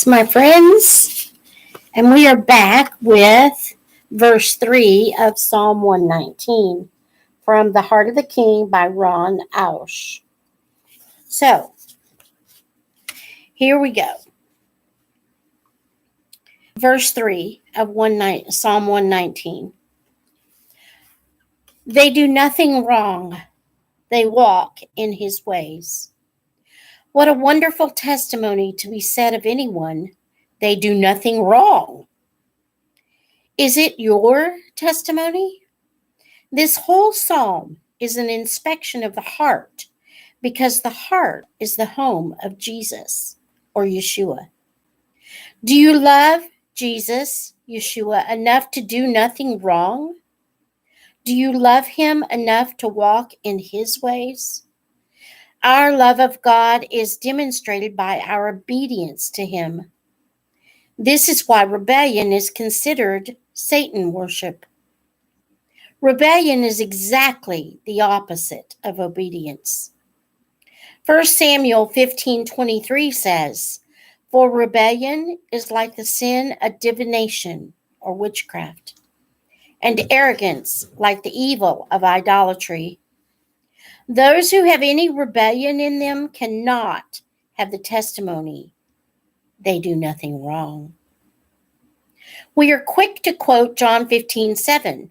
my friends, and we are back with verse 3 of Psalm 119 from The Heart of the King by Auch. So, here we go. Verse 3 of Psalm 119. They do nothing wrong. They walk in his ways. What a wonderful testimony to be said of anyone. They do nothing wrong. Is it your testimony? This whole psalm is an inspection of the heart because the heart is the home of Jesus or Yeshua. Do you love Jesus, Yeshua, enough to do nothing wrong? Do you love him enough to walk in his ways? Our love of God is demonstrated by our obedience to him. This is why rebellion is considered Satan worship. Rebellion is exactly the opposite of obedience. 1 Samuel 15:23 says, "For rebellion is like the sin of divination or witchcraft, and arrogance like the evil of idolatry." Those who have any rebellion in them cannot have the testimony they do nothing wrong. We are quick to quote John 15:7.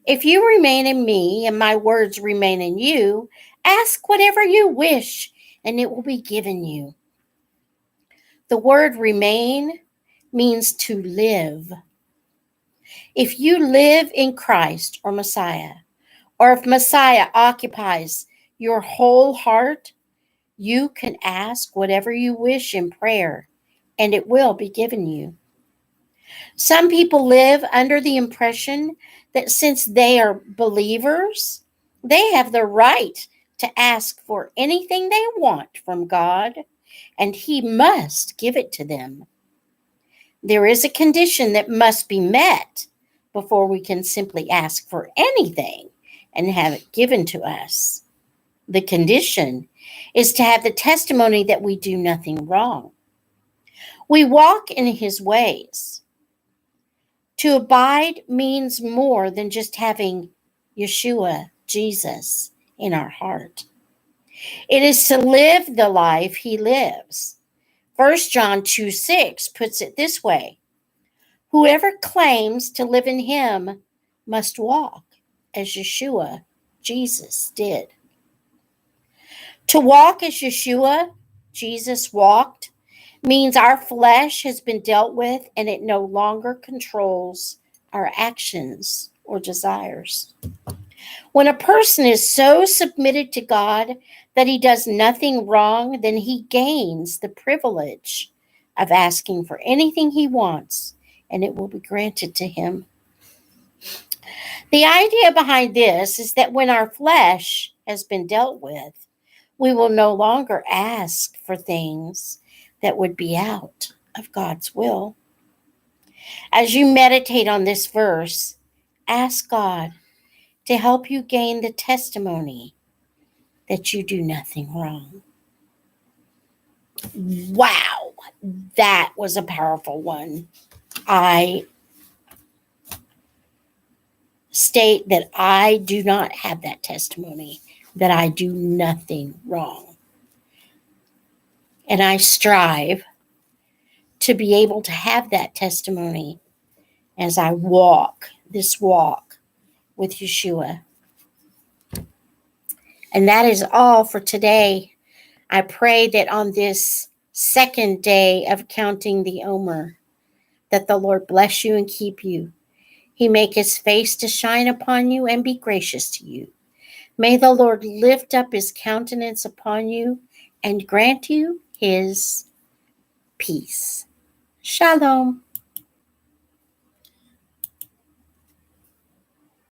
If you remain in me and my words remain in you, ask whatever you wish and it will be given you. The word remain means to live. If you live in Christ or Messiah, or if Messiah occupies your whole heart, you can ask whatever you wish in prayer and it will be given you. Some people live under the impression that since they are believers, they have the right to ask for anything they want from God, and he must give it to them. There is a condition that must be met before we can simply ask for anything and have it given to us. The condition is to have the testimony that we do nothing wrong. We walk in his ways. To abide means more than just having Yeshua, Jesus, in our heart. It is to live the life he lives. 1 John 2:6 puts it this way: whoever claims to live in him must walk as Yeshua, Jesus, did. To walk as Yeshua, Jesus, walked means our flesh has been dealt with and it no longer controls our actions or desires. When a person is so submitted to God that he does nothing wrong, then he gains the privilege of asking for anything he wants and it will be granted to him. The idea behind this is that when our flesh has been dealt with, we will no longer ask for things that would be out of God's will. As you meditate on this verse, ask God to help you gain the testimony that you do nothing wrong. Wow, that was a powerful one. I state that I do not have that testimony, that I do nothing wrong. And I strive to be able to have that testimony as I walk this walk with Yeshua. And that is all for today. I pray that on this second day of counting the Omer, that the Lord bless you and keep you. He make his face to shine upon you and be gracious to you. May the Lord lift up his countenance upon you and grant you his peace. Shalom.